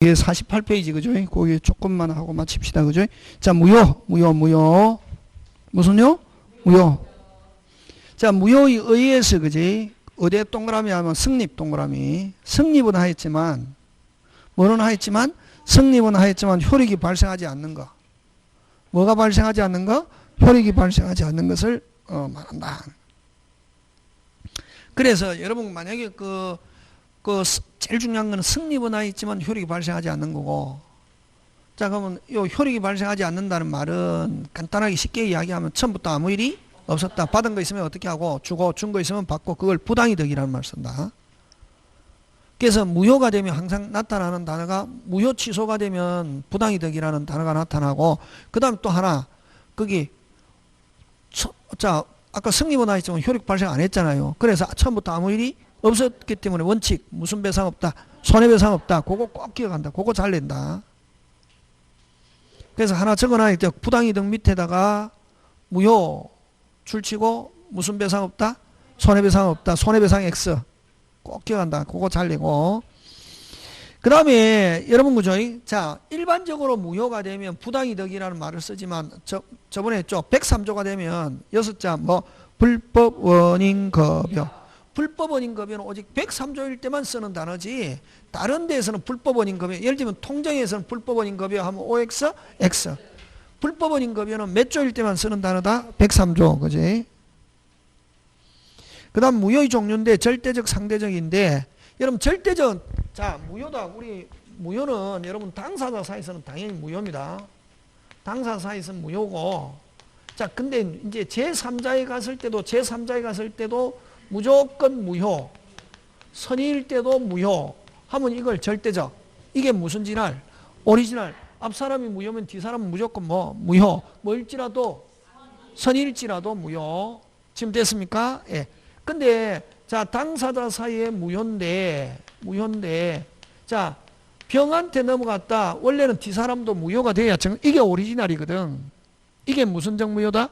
이게 48페이지 그죠? 거기 조금만 하고 마칩시다 그죠? 자, 무효. 무슨요? 무효. 자, 무효에 의해서 그지? 어디에 동그라미 하면 승립 동그라미. 승립은 하였지만 뭐는 하였지만 승립은 하였지만 효력이 발생하지 않는 거. 뭐가 발생하지 않는 거? 효력이 발생하지 않는 것을 말한다. 그래서 여러분 만약에 제일 중요한 거는 승립은 하였지만 효력이 발생하지 않는 거고. 자, 그러면 요 효력이 발생하지 않는다는 말은 간단하게 쉽게 이야기하면 처음부터 아무 일이 없었다. 받은 거 있으면 어떻게 하고 주고 준 거 있으면 받고 그걸 부당이득이라는 말을 쓴다. 그래서 무효가 되면 항상 나타나는 단어가 무효 취소가 되면 부당이득이라는 단어가 나타나고 그 다음 또 하나 거기 자 아까 승립은 하였지만 효력 발생 안 했잖아요. 그래서 처음부터 아무 일이 없었기 때문에 원칙 무슨 배상 없다 손해배상 없다 그거 꼭 기억한다. 그거 잘 낸다. 그래서 하나 적어놔야 돼. 부당이득 밑에다가 무효 줄치고 무슨 배상 없다 손해배상 없다 손해배상 X 꼭 기억한다. 그거 잘 내고 그 다음에 여러분 그죠? 자 일반적으로 무효가 되면 부당이득이라는 말을 쓰지만 저번에 했죠. 103조가 되면 6자 뭐 불법 원인 급여 불법 원인 급여는 오직 103조일 때만 쓰는 단어지 다른 데에서는 불법 원인 급여 예를 들면 통정에서는 불법 원인 급여 하면 OX, X 불법 원인 급여는 몇 조일 때만 쓰는 단어다? 103조 그지? 그 다음 무효의 종류인데 절대적 상대적인데 여러분 절대적 자 무효다 우리 무효는 여러분 당사자 사이에서는 당연히 무효입니다. 당사자 사이에서는 무효고 자 근데 이제 제3자에 갔을 때도 무조건 무효 선의일 때도 무효 하면 이걸 절대적 이게 무슨 진할 오리지널 앞 사람이 무효면 뒤 사람은 무조건 무효 뭐일지라도 선의일지라도 무효 지금 됐습니까? 예. 근데 자 당사자 사이에 무효인데 자 병한테 넘어갔다 원래는 뒤사람도 무효가 돼야 이게 오리지널이거든. 이게 무슨 정무효다?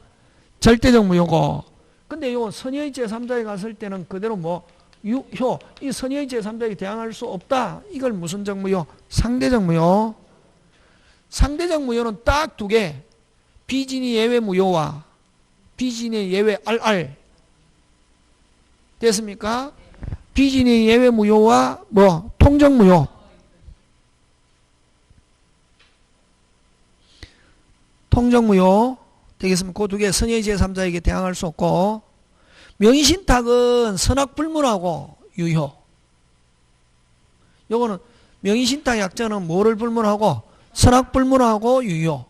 절대적 무효고 근데 요 선의의 제3자에 갔을 때는 그대로 유효 이 선의의 제3자에게 대항할 수 없다. 이걸 무슨 정무효? 상대적 무효. 상대적 무효는 딱 두 개 비진이 예외 무효와 비진이 예외 RR 됐습니까? 비진이 예외 무효와 통정 무효. 통정 무효 되겠습니까? 그 두 개 선의의 제3자에게 대항할 수 없고 명의신탁은 선악불문하고 유효. 요거는 명의신탁 약자는 뭐를 불문하고 선악불문하고 유효.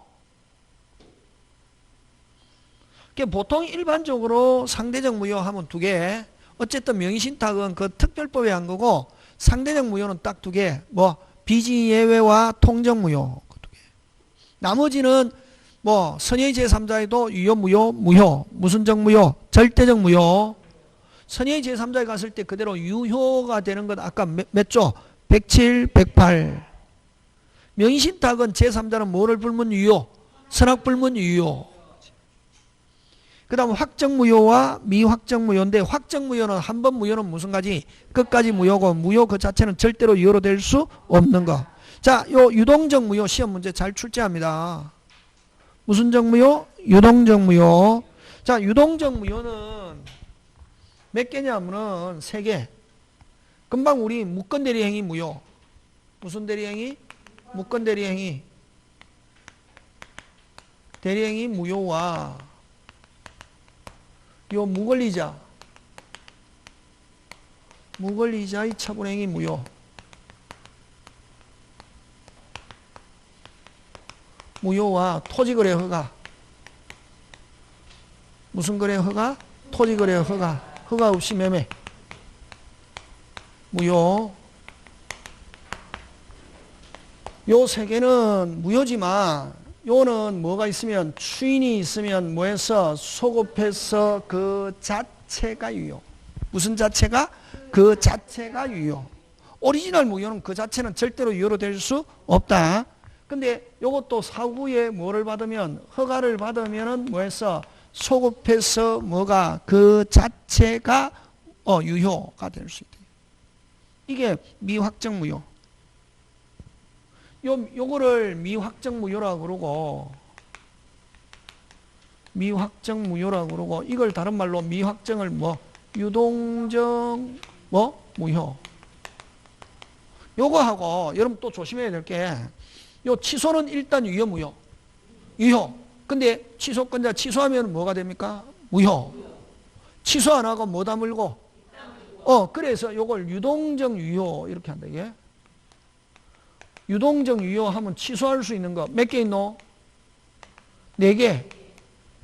보통 일반적으로 상대적 무효 하면 두 개 어쨌든 명의신탁은 그 특별법에 한 거고 상대적 무효는 딱 두 개 비지 예외와 통정 무효 두 개. 나머지는 선의의 제3자에도 유효 무효 무슨 정무효 절대적 무효. 선의의 제3자에 갔을 때 그대로 유효가 되는 것 아까 몇 조? 107, 108. 명의신탁은 제3자는 뭐를 불문 유효? 선악불문 유효. 그 다음 확정무효와 미확정무효인데 확정무효는 한 번 무효는 무슨 가지? 끝까지 무효고 무효 그 자체는 절대로 유효로 될 수 없는 거. 자, 요 유동적 무효 시험 문제 잘 출제합니다. 무슨 정무효? 유동적 무효. 자, 유동적 무효는 몇 개냐면은 세 개. 금방 우리 무건 대리행위 무효. 무슨 대리행위? 무건 대리행위. 대리행위 무효와 요 무권리자의 처분행위 무효. 무효와 토지거래 허가. 무슨 거래 허가? 토지거래 허가. 허가 없이 매매. 무효. 요 세 개는 무효지만 요는 뭐가 있으면 추인이 있으면 뭐해서 소급해서 그 자체가 유효. 무슨 자체가? 그 자체가 유효. 오리지널 무효는 그 자체는 절대로 유효로 될 수 없다. 근데 요것도 사후에 뭐를 받으면 허가를 받으면은 뭐해서 소급해서 뭐가 그 자체가 유효가 될 수 있다. 이게 미확정 무효. 요거를 미확정 무효라고 그러고, 미확정 무효라고 그러고, 이걸 다른 말로 미확정을 뭐, 유동적 뭐, 무효. 요거하고, 여러분 또 조심해야 될 게, 요 취소는 일단 유효, 무효. 유효. 근데 취소권자 취소하면 뭐가 됩니까? 무효. 취소 안 하고 뭐 다물고? 그래서 요걸 유동적 유효 이렇게 한다, 이게. 유동적 유효하면 취소할 수 있는 거 몇 개 있노? 4개.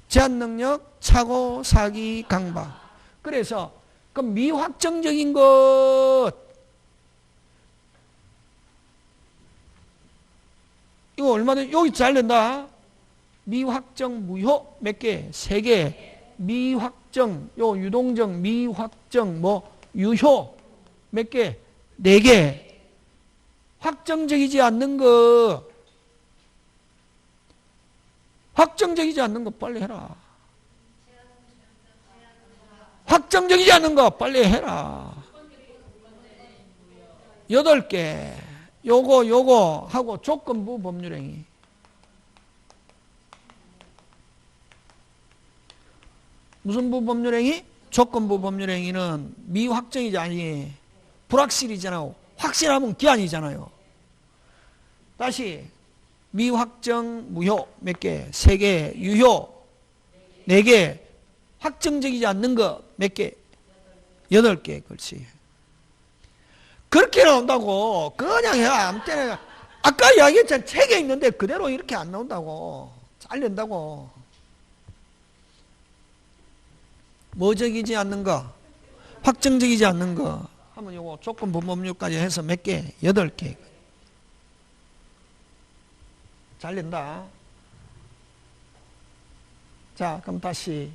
제한 능력, 착오, 사기, 강박. 그래서 그럼 미확정적인 것 이거 얼마나 여기 잘 된다. 미확정 무효 몇 개? 3개. 미확정 요 유동적 미확정 뭐 유효 몇 개? 4개. 확정적이지 않는 거, 확정적이지 않는 거 빨리 해라. 확정적이지 않는 거 빨리 해라. 8개. 요거 하고 조건부 법률행위. 무슨 부 법률행위? 조건부 법률행위는 미확정이지 아니 불확실이잖아. 확실하면 기한이잖아요. 다시 미확정 무효 몇 개? 3개. 유효 4개. 확정적이지 않는 거 몇 개? 8개. 그렇지. 그렇게 나온다고. 그냥 해. 아무 때나. 아까 이야기했잖아. 책에 있는데 그대로 이렇게 안 나온다고. 잘린다고. 뭐적이지 않는 거, 확정적이지 않는 거 하면 요거 조건부 법률까지 해서 몇 개? 8개. 잘린다. 자, 그럼 다시.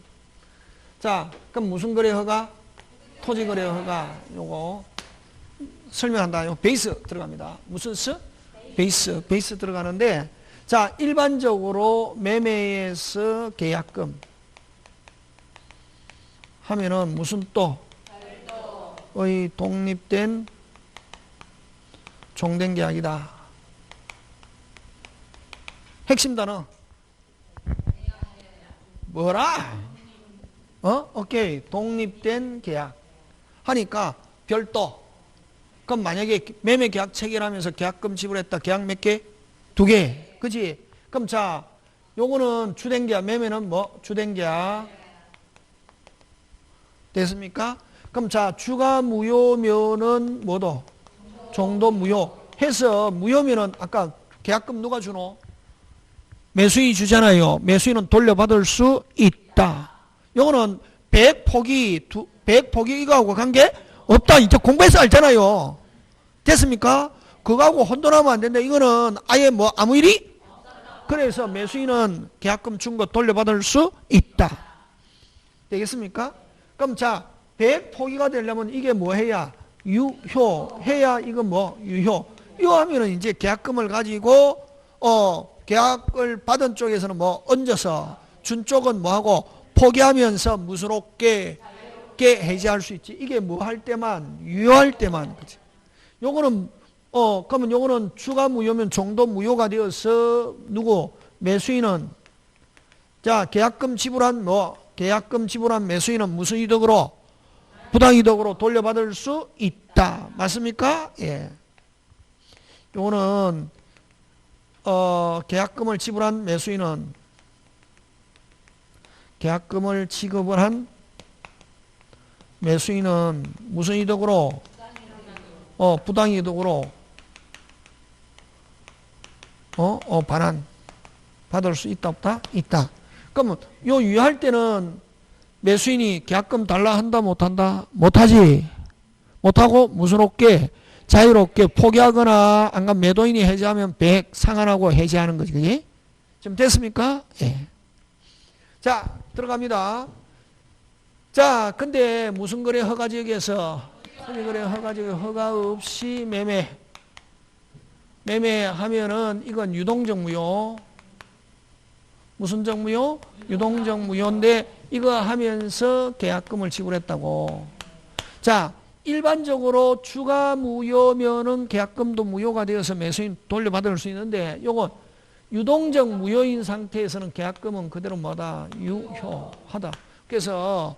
자, 그럼 무슨 거래 허가? 토지 거래 허가. 요거 설명한다. 요 베이스 들어갑니다. 무슨 스? 베이스 들어가는데, 자, 일반적으로 매매에서 계약금 하면은 무슨 또의 독립된 종된 계약이다. 핵심 단어 뭐라? 오케이. 독립된 계약 하니까 별도. 그럼 만약에 매매 계약 체결하면서 계약금 지불했다. 계약 몇 개? 2개. 그지? 그럼 자, 요거는 주된 계약, 매매는 뭐? 주된 계약. 됐습니까? 그럼 자, 주가 무효면은 뭐도? 종도 무효. 해서 무효면은 아까 계약금 누가 주노? 매수인이 주잖아요. 매수인은 돌려받을 수 있다. 요거는 100포기 이거하고 관계 없다. 이제 공부해서 알잖아요. 됐습니까? 그거하고 혼돈하면 안 된다. 이거는 아예 뭐 아무 일이? 그래서 매수인은 계약금 준 거 돌려받을 수 있다. 되겠습니까? 그럼 자, 100포기가 되려면 이게 뭐 해야? 유효해야 이거 뭐? 유효. 이거 하면은 이제 계약금을 가지고, 계약을 받은 쪽에서는 뭐 얹어서 준 쪽은 뭐 하고 포기하면서 무스럽게 해지할 수 있지. 이게 뭐 할 때만, 유효할 때만. 그치? 요거는, 그러면 요거는 주가 무효면 종도 무효가 되어서 누구? 매수인은, 자, 계약금 지불한 매수인은 무슨 이득으로? 부당이득으로 돌려받을 수 있다. 맞습니까? 예. 요거는, 계약금을 지불한 매수인은, 계약금을 지급을 한 매수인은 무슨 이득으로? 부당이득으로, 반환. 받을 수 있다, 없다? 있다. 그러면 요 유효할 때는 매수인이 계약금 달라 한다, 못한다? 못하지. 못하고 무슨롭게 자유롭게 포기하거나 안간 매도인이 해지하면 100 상환하고 해지하는 거지. 그게? 좀 됐습니까? 예. 자, 들어갑니다. 자, 근데 무슨 거래 허가지역에서 토지 거래 허가지역 허가 없이 매매하면은 이건 유동적 무효. 무슨 정무요? 유동적 무효인데 이거 하면서 계약금을 지불했다고. 자, 일반적으로 주가 무효면은 계약금도 무효가 되어서 매수인 돌려받을 수 있는데 요건 유동적 무효인 상태에서는 계약금은 그대로 뭐다? 유효하다. 그래서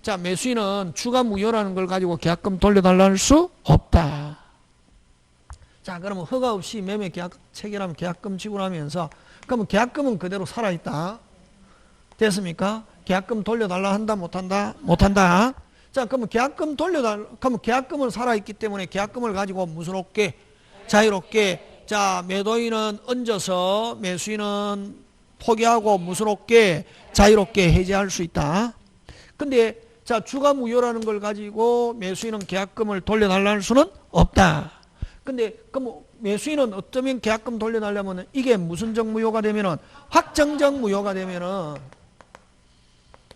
자, 매수인은 주가 무효라는 걸 가지고 계약금 돌려달라 할 수 없다. 자, 그러면 허가 없이 매매 계약 체결하면 계약금 지불하면서 그러면 계약금은 그대로 살아있다. 됐습니까? 계약금 돌려달라 한다 못한다? 못한다. 자, 그러면 계약금 그러면 계약금은 살아있기 때문에 계약금을 가지고 무슨롭게 자유롭게 자, 매도인은 얹어서 매수인은 포기하고 무슨롭게 자유롭게 해지할 수 있다. 근데 자, 주가 무효라는 걸 가지고 매수인은 계약금을 돌려달라는 수는 없다. 근데 그럼 매수인은 어쩌면 계약금 돌려달라면 이게 무슨적 무효가 되면은 확정적 무효가 되면은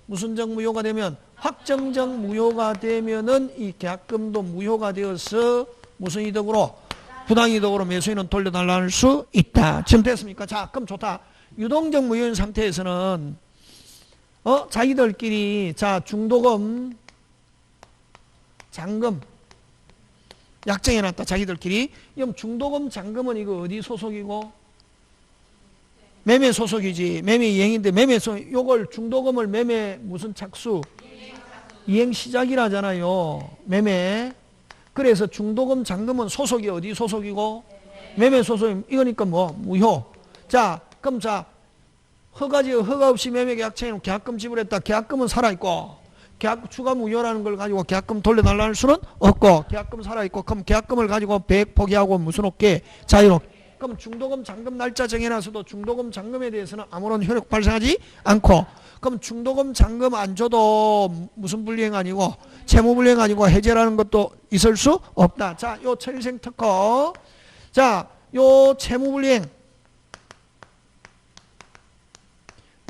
무슨적 무효가 되면 확정적 무효가 되면은 이 계약금도 무효가 되어서 무슨 이득으로 부당이득으로 매수인은 돌려달라는 수 있다. 지금 됐습니까? 자, 그럼 좋다. 유동적 무효인 상태에서는 자기들끼리 자 중도금 잔금 약정해놨다. 자기들끼리. 그럼 중도금 잔금은 이거 어디 소속이고? 매매 소속이지. 매매 이행인데 매매 소속 요걸 중도금을 매매 무슨 착수? 이행 시작이라잖아요. 매매. 그래서 중도금 잔금은 소속이 어디 소속이고? 매매 소속. 이거니까 뭐 무효. 자, 그럼 자 허가 없이 매매 계약처에는 계약금 지불했다. 계약금은 살아있고 주가 무효라는 걸 가지고 계약금 돌려달라는 수는 없고 계약금 살아있고 그럼 계약금을 가지고 배액 포기하고 무슨 없게 자유롭게 그럼 중도금 잔금 날짜 정해놔서도 중도금 잔금에 대해서는 아무런 효력 발생하지 않고 그럼 중도금 잔금 안 줘도 무슨 불이행 아니고 채무 불이행 아니고 해제라는 것도 있을 수 없다. 자, 요 천일생 특허 자, 요 채무 불이행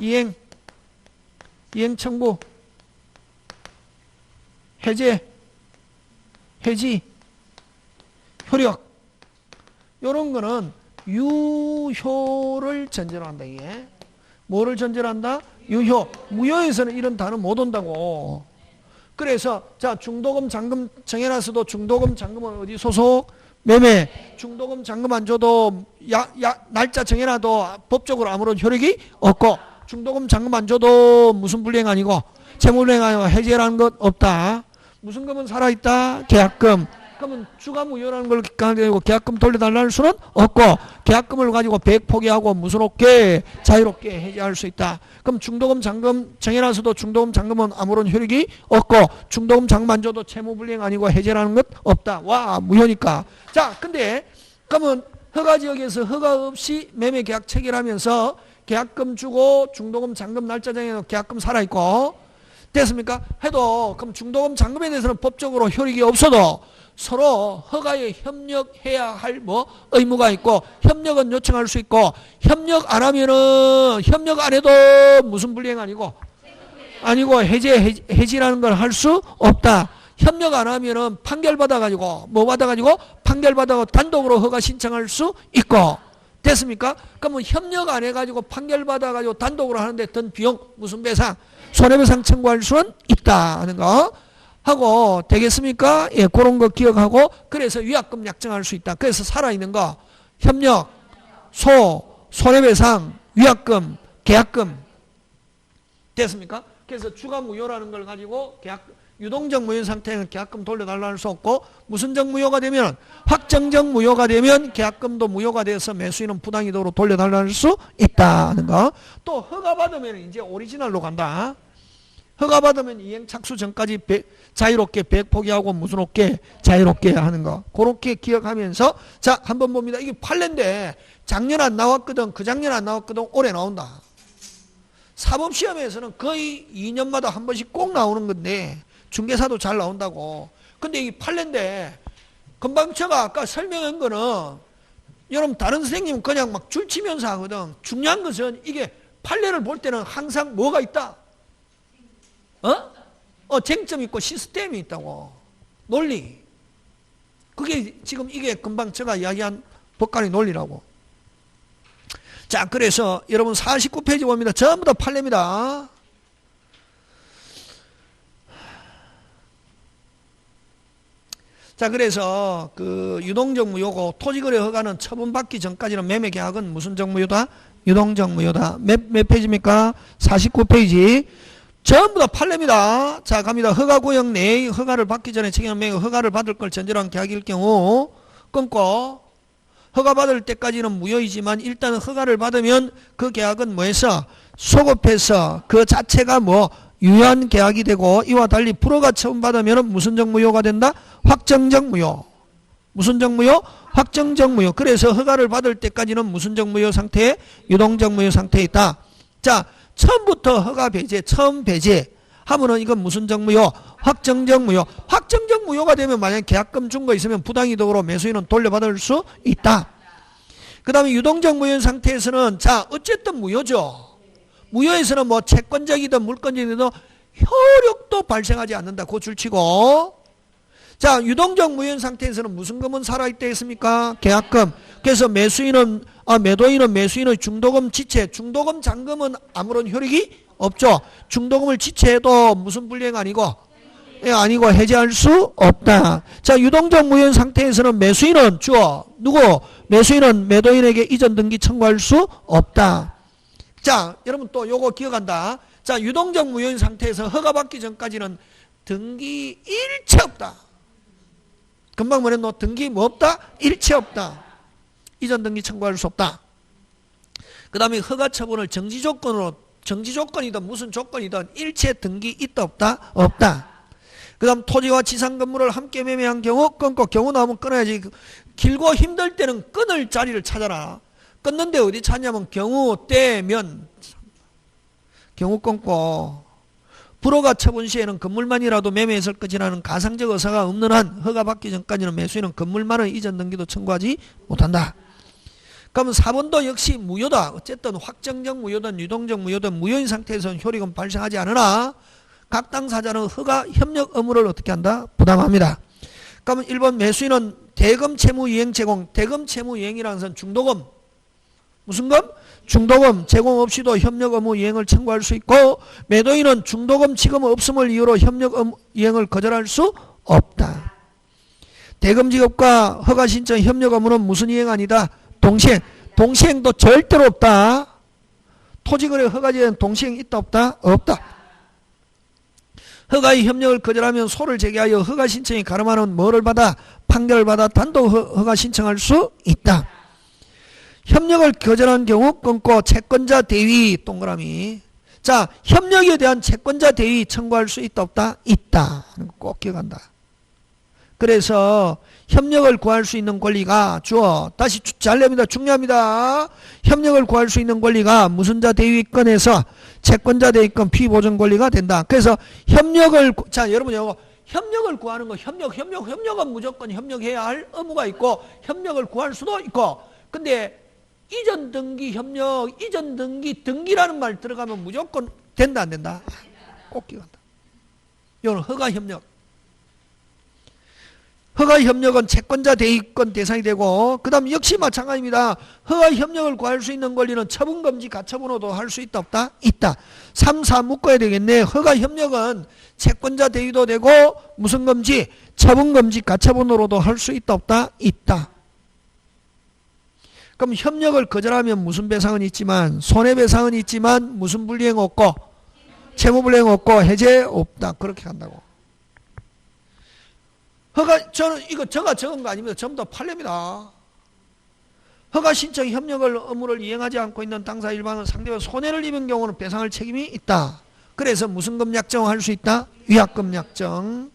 이행 청구 해제 해지 효력 요런 거는 유효를 전제로 한다. 이게 뭐를 전제로 한다? 유효. 무효에서는 이런 단어 못 온다고. 그래서 자 중도금 잔금 정해놨어도 중도금 잔금은 어디 소속? 매매. 중도금 잔금 안 줘도 날짜 정해놔도 법적으로 아무런 효력이 없고 중도금 잔금 안 줘도 무슨 불이행 아니고 채무 불이행 아니고 해제라는 것 없다. 무슨 금은 살아있다? 계약금. 그러면 주가 무효라는 걸 가지고 계약금 돌려달라는 수는 없고 계약금을 가지고 배액 포기하고 무슨 없게 자유롭게 해제할 수 있다. 그럼 중도금 잔금 정해놔서도 중도금 잔금은 아무런 효력이 없고 중도금 잔금 안 줘도 채무 불이행 아니고 해제라는 것 없다. 와, 무효니까. 자, 근데 그러면 허가지역에서 허가 없이 매매 계약 체결하면서 계약금 주고 중도금 잔금 날짜 정해서 계약금 살아있고 됐습니까? 해도 그럼 중도금 잔금에 대해서는 법적으로 효력이 없어도 서로 허가에 협력해야 할 뭐 의무가 있고 협력은 요청할 수 있고 협력 안 하면은 협력 안 해도 무슨 불이행 아니고 해지라는 걸 할 수 없다. 협력 안 하면은 판결 받아가지고 뭐 받아가지고 판결 받아가 단독으로 허가 신청할 수 있고 됐습니까? 그러면 협력 안 해가지고 판결 받아가지고 단독으로 하는데 든 비용 무슨 배상 손해배상 청구할 수는 있다 하는 거 하고 되겠습니까? 예, 그런 거 기억하고 그래서 위약금 약정할 수 있다. 그래서 살아있는 거 협력, 손해배상, 위약금, 계약금 됐습니까? 그래서 주가 무효라는 걸 가지고 유동적 무효 상태는 계약금 돌려달라 할 수 없고 무슨적 무효가 되면 확정적 무효가 되면 계약금도 무효가 돼서 매수인은 부당이득으로 돌려달라 할 수 있다는 거. 또 허가받으면 이제 오리지널로 간다. 허가받으면 이행 착수 전까지 자유롭게 배액 포기하고 무슨 없게 자유롭게 하는 거. 그렇게 기억하면서 자, 한번 봅니다. 이게 판례인데 작년 안 나왔거든. 그 작년 안 나왔거든. 올해 나온다. 사법시험에서는 거의 2년마다 한 번씩 꼭 나오는 건데 중개사도 잘 나온다고. 근데 이 판례인데 금방 제가 아까 설명한 거는 여러분 다른 선생님은 그냥 막 줄치면서 하거든. 중요한 것은 이게 판례를 볼 때는 항상 뭐가 있다? 쟁점이 있고 시스템이 있다고. 논리. 그게 지금 이게 금방 제가 이야기한 법관의 논리라고. 자, 그래서 여러분 49페이지 봅니다. 전부 다 판례입니다. 자, 그래서 그 유동적 무효고 토지거래 허가는 처분받기 전까지는 매매계약은 무슨 적무효다? 유동적 무효다. 몇 페이지입니까? 49페이지. 전부 다 판례입니다. 자, 갑니다. 허가 구역 내의 허가를 받기 전에 책임을 매겨 허가를 받을 걸 전제로 한 계약일 경우 끊고 허가 받을 때까지는 무효이지만 일단 허가를 받으면 그 계약은 뭐해서 소급해서 그 자체가 뭐 유효한 계약이 되고 이와 달리 불허가 처분받으면 무슨 적무효가 된다? 확정적 무효. 무슨 적무효? 확정적 무효. 그래서 허가를 받을 때까지는 무슨 적무효 상태에? 유동적 무효 상태에 있다. 자, 처음부터 허가 배제, 처음 배제 하면은 이건 무슨 적무효? 확정적 무효. 확정적 무효가 되면 만약 계약금 준 거 있으면 부당이득으로 매수인은 돌려받을 수 있다. 그 다음에 유동적 무효인 상태에서는 자, 어쨌든 무효죠. 무효에서는 뭐 채권적이든 물권적이든 효력도 발생하지 않는다. 그 줄치고. 자, 유동적 무효인 상태에서는 무슨 금은 살아있다 했습니까? 계약금. 그래서 매도인은 매수인의 중도금 지체, 중도금 잔금은 아무런 효력이 없죠. 중도금을 지체해도 무슨 불이행 아니고, 아니고 해제할 수 없다. 자, 유동적 무효인 상태에서는 매수인은 누구? 매수인은 매도인에게 이전 등기 청구할 수 없다. 자, 여러분 또 요거 기억한다. 자, 유동적 무효인 상태에서 허가받기 전까지는 등기 일체 없다. 금방 말했노? 등기 뭐 없다? 일체 없다. 이전 등기 청구할 수 없다. 그 다음에 허가 처분을 정지 조건이든 무슨 조건이든 일체 등기 있다 없다? 없다. 그 다음 토지와 지상 건물을 함께 매매한 경우 끊고 경우 나오면 끊어야지. 길고 힘들 때는 끊을 자리를 찾아라. 끊는데 어디 찾냐면 경우 때면 경우 끊고 불허가 처분 시에는 건물만이라도 매매했을 것이라는 가상적 의사가 없는 한 허가받기 전까지는 매수인은 건물만의 이전 등기도 청구하지 못한다. 그러면 4번도 역시 무효다. 어쨌든 확정적 무효든 유동적 무효든 무효인 상태에서는 효력은 발생하지 않으나 각 당사자는 허가 협력 의무를 어떻게 한다? 부담합니다. 그러면 1번 매수인은 대금 채무 이행 제공, 대금 채무 이행이라는 것은 중도금, 무슨 금? 중도금 제공 없이도 협력 의무 이행을 청구할 수 있고 매도인은 중도금 지급 없음을 이유로 협력 의무 이행을 거절할 수 없다. 대금 지급과 허가 신청 협력 의무는 무슨 이행 아니다? 동시행. 동시행도 절대로 없다. 토지거래 허가제에는 동시행 있다 없다? 없다. 허가의 협력을 거절하면 소를 제기하여 허가 신청이 가름하는 뭐를 받아? 판결을 받아 단독 허가 신청할 수 있다. 협력을 거절한 경우 끊고 채권자 대위 동그라미. 자, 협력에 대한 채권자 대위 청구할 수 있다 없다? 있다. 꼭 기억한다. 그래서 협력을 구할 수 있는 권리가 다시 잘 냅니다. 중요합니다. 협력을 구할 수 있는 권리가 무슨 자 대위권에서 채권자 대위권 피보전 권리가 된다. 그래서 자, 여러분 이거 협력을 구하는 거 협력은 무조건 협력해야 할 의무가 있고 협력을 구할 수도 있고 근데 이전 등기 협력, 이전 등기라는 말 들어가면 무조건 된다 안 된다? 꼭 기억한다. 이건 허가 협력. 허가 협력은 채권자 대위권 대상이 되고 그 다음 역시 마찬가지입니다. 허가 협력을 구할 수 있는 권리는 처분금지 가처분으로도 할 수 있다 없다? 있다. 3, 4 묶어야 되겠네. 허가 협력은 채권자 대위도 되고 무슨 금지? 처분금지 가처분으로도 할 수 있다 없다? 있다. 그럼 협력을 거절하면 무슨 배상은 있지만 손해배상은 있지만 무슨 불이행 없고 채무불이행 없고 해제 없다. 그렇게 한다고. 저는 이거 제가 적은 거 아닙니다. 전부 다 판례입니다. 허가 신청 협력을 의무를 이행하지 않고 있는 당사 일반은 상대가 손해를 입은 경우는 배상할 책임이 있다. 그래서 무슨 금 약정을 할 수 있다? 위약금 약정.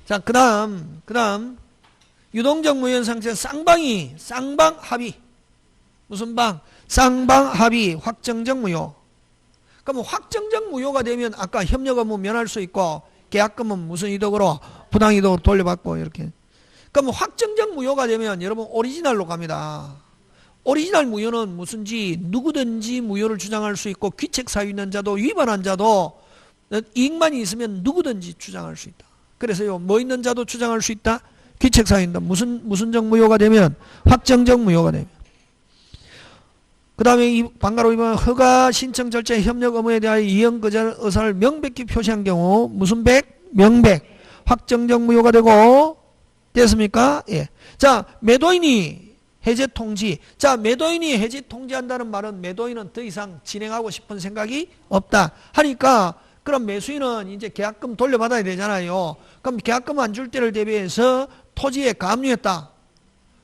자, 그 다음 유동적 무효인 상태 쌍방 합의. 무슨 방? 쌍방 합의 확정적 무효. 그럼 확정적 무효가 되면 아까 협력 의무 면할 수 있고 계약금은 무슨 이득으로? 부당이득으로 돌려받고 이렇게. 그럼 확정적 무효가 되면 여러분 오리지널로 갑니다. 오리지널 무효는 무슨지 누구든지 무효를 주장할 수 있고 귀책사유 있는 자도 위반한 자도 이익만이 있으면 누구든지 주장할 수 있다. 그래서요 뭐 있는 자도 주장할 수 있다? 귀책사유 있다. 무슨 적 무효가 되면? 확정적 무효가 되면. 그 다음에 방가로 2번 허가 신청 절차의 협력 의무에 대하여 이행 거절 의사를 명백히 표시한 경우 무슨 백? 명백. 확정적 무효가 되고 됐습니까? 예. 자, 매도인이 해제 통지. 자, 매도인이 해제 통지한다는 말은 매도인은 더 이상 진행하고 싶은 생각이 없다 하니까 그럼 매수인은 이제 계약금 돌려받아야 되잖아요. 그럼 계약금 안 줄 때를 대비해서 토지에 가압류했다.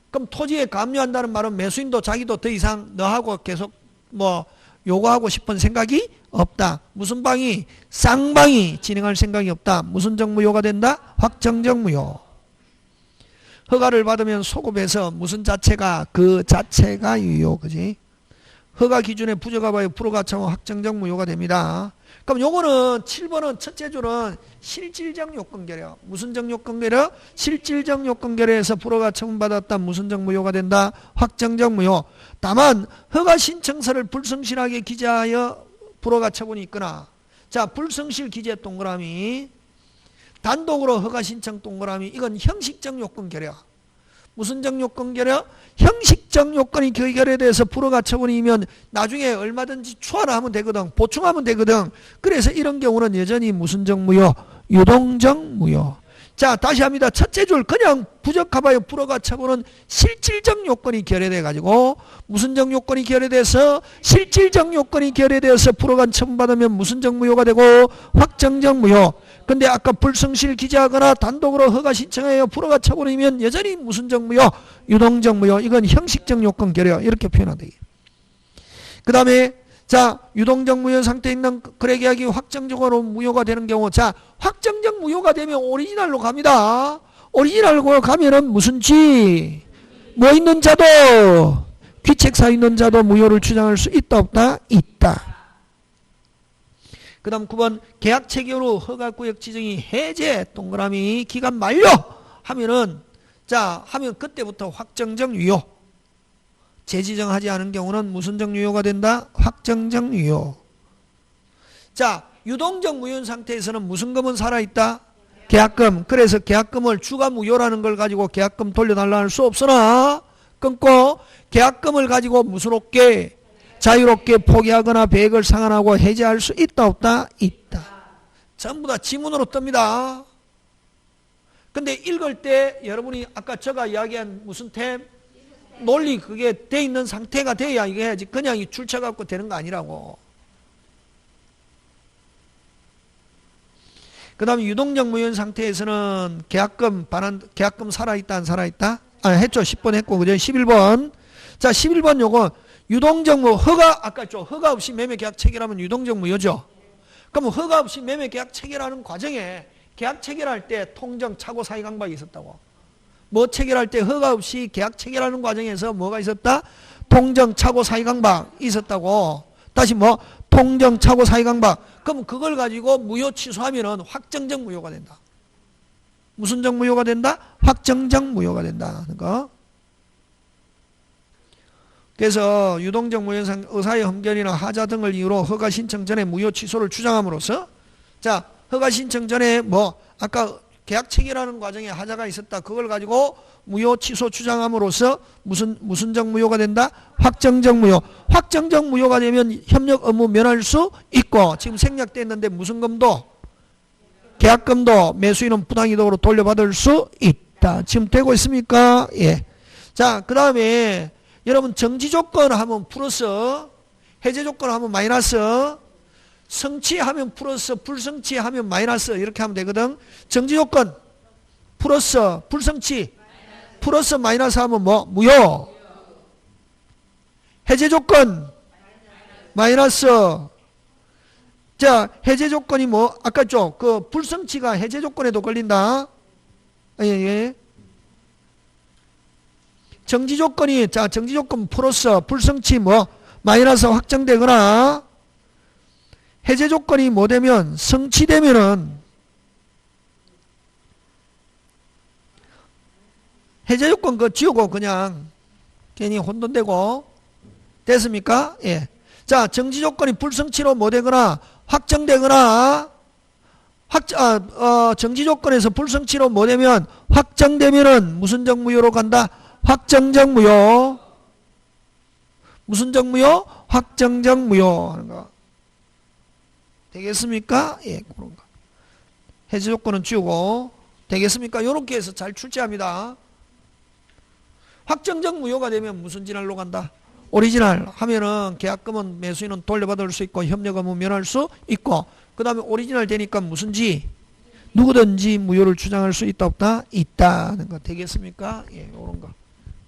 그럼 토지에 가압류한다는 말은 매수인도 자기도 더 이상 너하고 계속 뭐 요구하고 싶은 생각이 없다. 무슨 방이? 쌍방이 진행할 생각이 없다. 무슨 정무효가 된다? 확정적 무효. 허가를 받으면 소급해서 무슨 자체가? 그 자체가 유효. 그지? 허가 기준에 부적합하여 불허가처분 확정적 무효가 됩니다. 그럼 요거는 7번은 첫째 줄은 실질적 요건 결여. 무슨 적 요건 결여? 실질적 요건 결여에서 불허가 처분받았다. 무슨 적 무효가 된다? 확정적 무효. 다만 허가 신청서를 불성실하게 기재하여 불허가 처분이 있거나 자 불성실 기재 동그라미 단독으로 허가 신청 동그라미 이건 형식적 요건 결여. 무슨 적 요건 결여? 형식적 요건이 결여돼서 불허가 처분이면 나중에 얼마든지 추하하면 되거든. 보충하면 되거든. 그래서 이런 경우는 여전히 무슨 적 무효? 유동적 무효. 자 다시 합니다. 첫째 줄 그냥 부적합하여 불허가 처분은 실질적 요건이 결여돼 가지고 무슨 적 요건이 결여돼서 실질적 요건이 결여돼서 불허가 처분받으면 무슨 적 무효가 되고 확정적 무효. 근데 아까 불성실 기재하거나 단독으로 허가 신청하여 불허가 처분이면 여전히 무슨 적 무효? 유동적 무효. 이건 형식적 요건 결여 이렇게 표현한다. 그 다음에 자 유동적 무효 상태에 있는 거래계약이 확정적으로 무효가 되는 경우 자 확정적 무효가 되면 오리지널로 갑니다. 오리지널로 가면은 무슨 지? 뭐 있는 자도 귀책사 있는 자도 무효를 주장할 수 있다 없다? 있다. 그 다음 9번 계약 체결 후 허가구역 지정이 해제 동그라미 기간 만료 하면은 자 하면 그때부터 확정적 유효. 재지정하지 않은 경우는 무슨 적 유효가 된다? 확정적 유효. 자 유동적 무효 상태에서는 무슨 금은 살아있다? 계약금. 그래서 계약금을 주가 무효라는 걸 가지고 계약금 돌려달라 할 수 없으나 끊고 계약금을 가지고 무슨롭게 자유롭게 포기하거나 배액을 상환하고 해제할 수 있다 없다? 있다. 전부 다 지문으로 뜹니다. 근데 읽을 때 여러분이 아까 제가 이야기한 무슨 템? 논리 그게 돼 있는 상태가 돼야 이게 해야지 그냥 줄쳐 갖고 되는 거 아니라고. 그 다음에 유동적 무효 상태에서는 계약금 계약금 살아있다 안 살아있다? 아 했죠. 10번 했고 그죠? 11번. 자 11번 요거 유동적 무효 허가 아까 했죠. 허가 없이 매매 계약 체결하면 유동적 무효죠. 그럼 허가 없이 매매 계약 체결하는 과정에 계약 체결할 때 통정 착오 사유 강박이 있었다고. 뭐 체결할 때 허가 없이 계약 체결하는 과정에서 뭐가 있었다? 통정 착오 사유 강박 있었다고. 다시 뭐 통정 착오 사유 강박. 그럼 그걸 가지고 무효 취소하면은 확정적 무효가 된다. 무슨 적 무효가 된다? 확정적 무효가 된다. 그러니까 그래서 유동적 무효상 의사의 흠결이나 하자 등을 이유로 허가 신청 전에 무효 취소를 주장함으로써 자 허가 신청 전에 뭐 아까 계약 체결하는 과정에 하자가 있었다. 그걸 가지고 무효 취소 주장함으로써 무슨 적 무효가 된다? 확정적 무효. 확정적 무효가 되면 협력 의무 면할 수 있고 지금 생략됐는데 무슨 금도? 계약금도 매수인은 부당이득으로 돌려받을 수 있다. 지금 되고 있습니까? 예. 자, 그 다음에 여러분 정지 조건 하면 플러스, 해제 조건 하면 마이너스, 성취하면 플러스, 불성취하면 마이너스 이렇게 하면 되거든. 정지 조건 플러스, 불성취 플러스 마이너스 하면 뭐? 무효. 해제 조건 마이너스. 자, 해제 조건이 뭐 아까 쪽 그 불성취가 해제 조건에도 걸린다. 예, 예. 정지 조건이 자 정지 조건 플러스 불성취 뭐 마이너스 확정되거나 해제 조건이 뭐 되면 성취되면은 해제 조건 그 지우고 그냥 괜히 혼돈되고 됐습니까? 예. 자 정지 조건이 불성취로 뭐 되거나 확정되거나 정지 조건에서 불성취로 뭐 되면 확정되면은 무슨 적 무효로 간다? 확정적 무효. 무슨 정무요? 확정적 무효 하는 거. 되겠습니까? 예, 그런 거. 해제 조건은 지우고. 되겠습니까? 요렇게 해서 잘 출제합니다. 확정적 무효가 되면 무슨 진할로 간다? 오리지널 하면은 계약금은 매수인은 돌려받을 수 있고 협력 의무 면할 수 있고, 그 다음에 오리지널 되니까 무슨지 누구든지 무효를 주장할 수 있다 없다? 있다는 거. 되겠습니까? 예, 요런 거.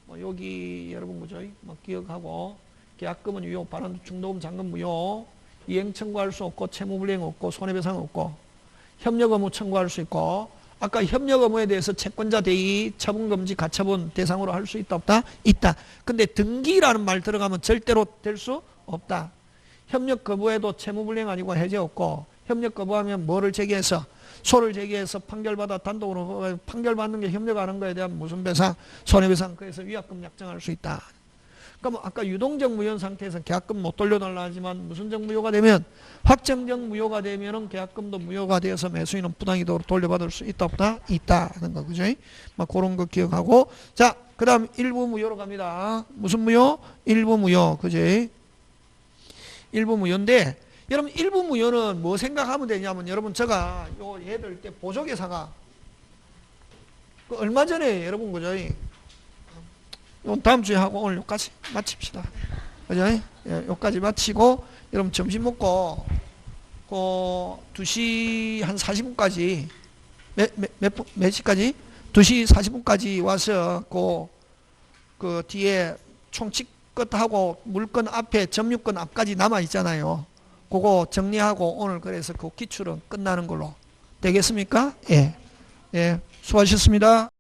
뭐 여기 여러분 그죠? 뭐 기억하고, 계약금은 유효, 발행 중도금 잔금 무효, 이행 청구할 수 없고 채무불이행 없고 손해배상 없고 협력 의무 청구할 수 있고, 아까 협력 의무에 대해서 채권자 대의, 처분금지, 가처분 대상으로 할 수 있다 없다? 있다. 근데 등기라는 말 들어가면 절대로 될 수 없다. 협력 거부해도 채무불이행 아니고 해제 없고, 협력 거부하면 뭐를 제기해서? 소를 제기해서 판결받아 단독으로 판결받는 게 협력하는 거에 대한 무슨 배상? 손해배상. 그래서 위약금 약정할 수 있다. 그러면 아까 유동적 무효 상태에서 계약금 못 돌려달라 하지만 무슨 적 무효가 되면, 확정적 무효가 되면은 계약금도 무효가 되어서 매수인은 부당이득으로 돌려받을 수 있다 없다? 있다 하는 거. 그죠? 막 그런 거 기억하고. 자, 그 다음 일부 무효로 갑니다. 무슨 무효? 일부 무효. 그지? 일부 무효인데, 여러분 일부 무효는 뭐 생각하면 되냐면, 여러분 제가 요 얘들 때 보조계사가 그 얼마 전에 여러분 그죠? 다음 주에 하고 오늘 여기까지 마칩시다. 그죠? 예, 여기까지 마치고 여러분 점심 먹고 그 2시 한 40분까지 몇 시까지? 2시 40분까지 와서 그 뒤에 총칙 끝하고 물건 앞에 점유권 앞까지 남아 있잖아요. 그거 정리하고 오늘 그래서 그 기출은 끝나는 걸로 되겠습니까? 예. 예. 수고하셨습니다.